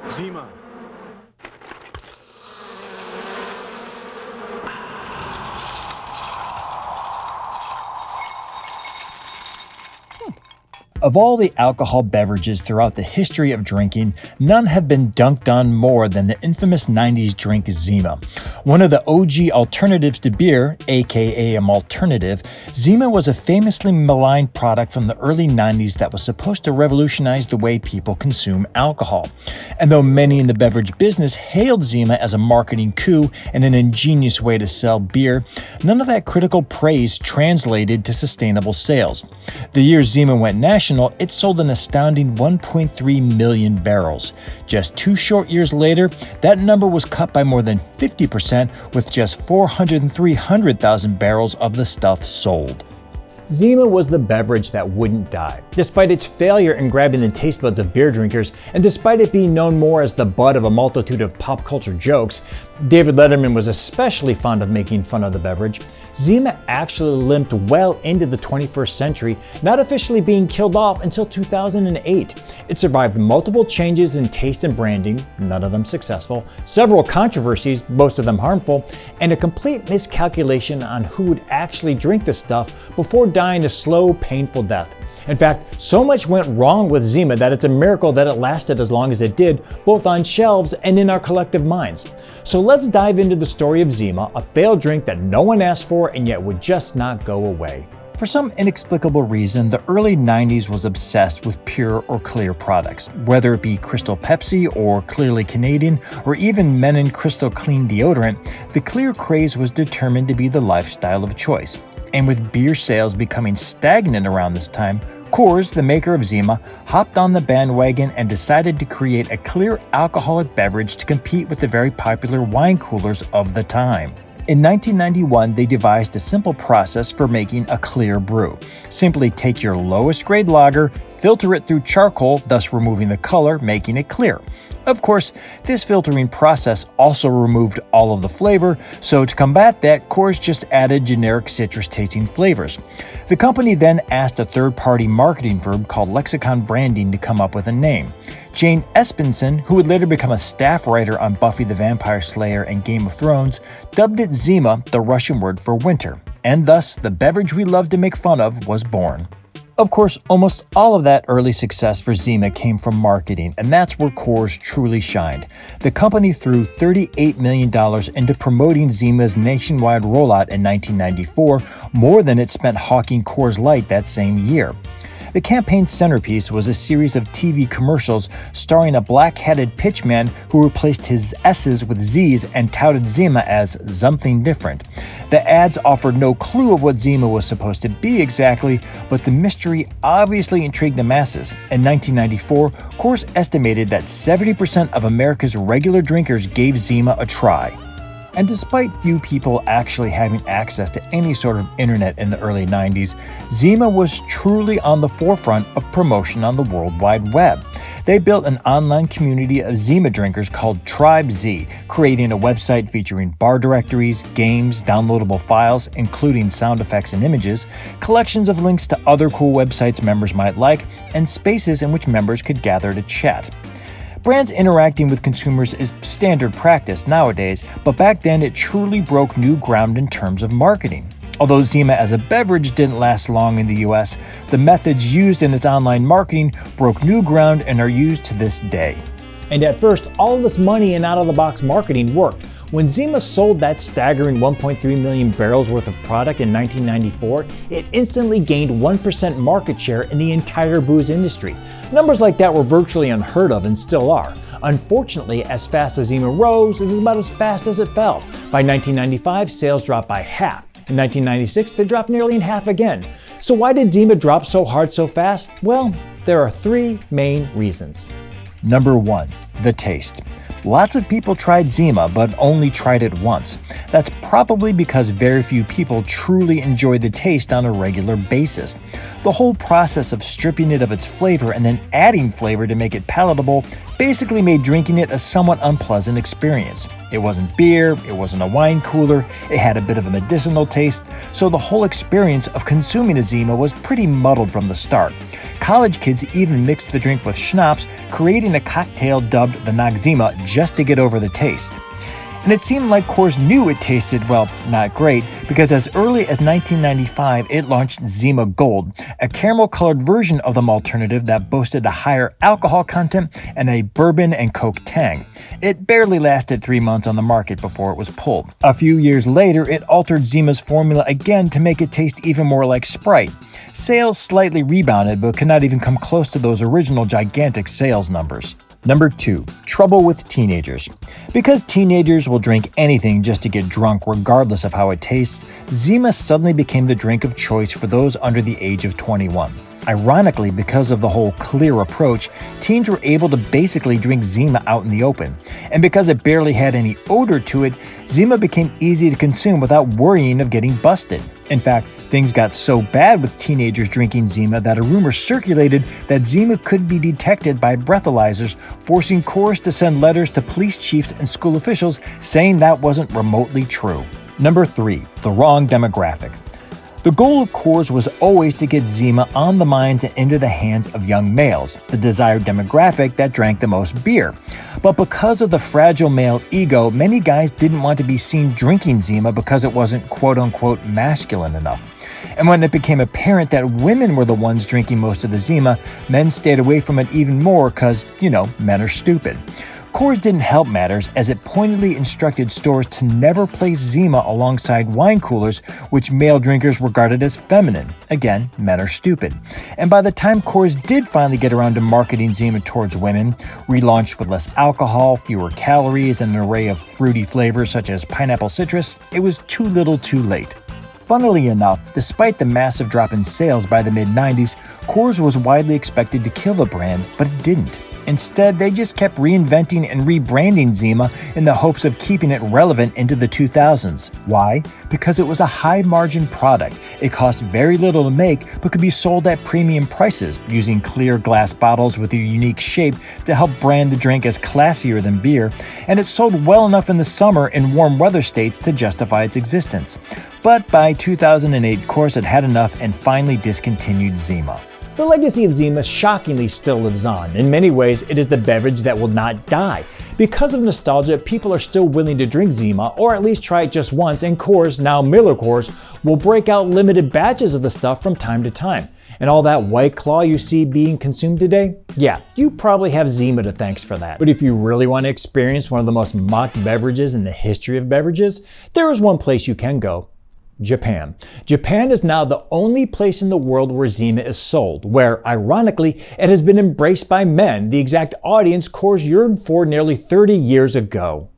Zima. Of all the alcohol beverages throughout the history of drinking, none have been dunked on more than the infamous 90s drink Zima. One of the OG alternatives to beer, aka a malternative, Zima was a famously maligned product from the early 90s that was supposed to revolutionize the way people consume alcohol. And though many in the beverage business hailed Zima as a marketing coup and an ingenious way to sell beer, none of that critical praise translated to sustainable sales. The year Zima went national, it sold an astounding 1.3 million barrels. Just 2 short years later, that number was cut by more than 50%, with just 400,000 and 300,000 barrels of the stuff sold. Zima was the beverage that wouldn't die. Despite its failure in grabbing the taste buds of beer drinkers, and despite it being known more as the butt of a multitude of pop culture jokes, David Letterman was especially fond of making fun of the beverage, Zima actually limped well into the 21st century, not officially being killed off until 2008. It survived multiple changes in taste and branding, none of them successful, several controversies, most of them harmful, and a complete miscalculation on who would actually drink the stuff before dying a slow, painful death. In fact, so much went wrong with Zima that it's a miracle that it lasted as long as it did, both on shelves and in our collective minds. So let's dive into the story of Zima, a failed drink that no one asked for and yet would just not go away. For some inexplicable reason, the early 90s was obsessed with pure or clear products, whether it be Crystal Pepsi or Clearly Canadian, or even Menon Crystal Clean deodorant. The clear craze was determined to be the lifestyle of choice. And with beer sales becoming stagnant around this time, Coors, the maker of Zima, hopped on the bandwagon and decided to create a clear alcoholic beverage to compete with the very popular wine coolers of the time. In 1991, they devised a simple process for making a clear brew. Simply take your lowest grade lager, filter it through charcoal, thus removing the color, making it clear. Of course, this filtering process also removed all of the flavor, so to combat that, Coors just added generic citrus-tasting flavors. The company then asked a third-party marketing firm called Lexicon Branding to come up with a name. Jane Espenson, who would later become a staff writer on Buffy the Vampire Slayer and Game of Thrones, dubbed it Zima, the Russian word for winter, and thus the beverage we love to make fun of was born. Of course, almost all of that early success for Zima came from marketing, and that's where Coors truly shined. The company threw $38 million into promoting Zima's nationwide rollout in 1994, more than it spent hawking Coors Light that same year. The campaign's centerpiece was a series of TV commercials starring a black-headed pitchman who replaced his S's with Z's and touted Zima as something different. The ads offered no clue of what Zima was supposed to be exactly, but the mystery obviously intrigued the masses. In 1994, Coors estimated that 70% of America's regular drinkers gave Zima a try. And despite few people actually having access to any sort of internet in the early 90s, Zima was truly on the forefront of promotion on the World Wide Web. They built an online community of Zima drinkers called Tribe Z, creating a website featuring bar directories, games, downloadable files, including sound effects and images, collections of links to other cool websites members might like, and spaces in which members could gather to chat. Brands interacting with consumers is standard practice nowadays, but back then it truly broke new ground in terms of marketing. Although Zima as a beverage didn't last long in the US, the methods used in its online marketing broke new ground and are used to this day. And at first, all of this money and out-of-the-box marketing worked. When Zima sold that staggering 1.3 million barrels worth of product in 1994, it instantly gained 1% market share in the entire booze industry. Numbers like that were virtually unheard of and still are. Unfortunately, as fast as Zima rose is about as fast as it fell. By 1995, sales dropped by half. In 1996, they dropped nearly in half again. So why did Zima drop so hard so fast? Well, there are 3 main reasons. Number 1, the taste. Lots of people tried Zima, but only tried it once. That's probably because very few people truly enjoy the taste on a regular basis. The whole process of stripping it of its flavor and then adding flavor to make it palatable basically made drinking it a somewhat unpleasant experience. It wasn't beer, it wasn't a wine cooler, it had a bit of a medicinal taste, so the whole experience of consuming a Zima was pretty muddled from the start. College kids even mixed the drink with schnapps, creating a cocktail dubbed the Noxzima just to get over the taste. And it seemed like Coors knew it tasted, well, not great, because as early as 1995, it launched Zima Gold, a caramel-colored version of the malternative that boasted a higher alcohol content and a bourbon and Coke tang. It barely lasted 3 months on the market before it was pulled. A few years later, it altered Zima's formula again to make it taste even more like Sprite. Sales slightly rebounded, but could not even come close to those original gigantic sales numbers. Number 2. Trouble with teenagers. Because teenagers will drink anything just to get drunk regardless of how it tastes, Zima suddenly became the drink of choice for those under the age of 21. Ironically, because of the whole clear approach, teens were able to basically drink Zima out in the open. And because it barely had any odor to it, Zima became easy to consume without worrying of getting busted. In fact, things got so bad with teenagers drinking Zima that a rumor circulated that Zima could be detected by breathalyzers, forcing Coors to send letters to police chiefs and school officials saying that wasn't remotely true. Number 3. The wrong demographic. The goal of Coors was always to get Zima on the minds and into the hands of young males, the desired demographic that drank the most beer. But because of the fragile male ego, many guys didn't want to be seen drinking Zima because it wasn't quote-unquote masculine enough. And when it became apparent that women were the ones drinking most of the Zima, men stayed away from it even more because, men are stupid. Coors didn't help matters as it pointedly instructed stores to never place Zima alongside wine coolers, which male drinkers regarded as feminine. Again, men are stupid. And by the time Coors did finally get around to marketing Zima towards women, relaunched with less alcohol, fewer calories, and an array of fruity flavors such as pineapple citrus, it was too little too late. Funnily enough, despite the massive drop in sales by the mid-90s, Coors was widely expected to kill the brand, but it didn't. Instead, they just kept reinventing and rebranding Zima in the hopes of keeping it relevant into the 2000s. Why? Because it was a high-margin product. It cost very little to make, but could be sold at premium prices, using clear glass bottles with a unique shape to help brand the drink as classier than beer, and it sold well enough in the summer in warm weather states to justify its existence. But by 2008, Coors had had enough and finally discontinued Zima. The legacy of Zima shockingly still lives on. In many ways, it is the beverage that will not die. Because of nostalgia, people are still willing to drink Zima, or at least try it just once, and Coors, now Miller Coors, will break out limited batches of the stuff from time to time. And all that White Claw you see being consumed today? Yeah, you probably have Zima to thanks for that. But if you really want to experience one of the most mocked beverages in the history of beverages, there is one place you can go. Japan. Japan is now the only place in the world where Zima is sold, where, ironically, it has been embraced by men, the exact audience Coors yearned for nearly 30 years ago.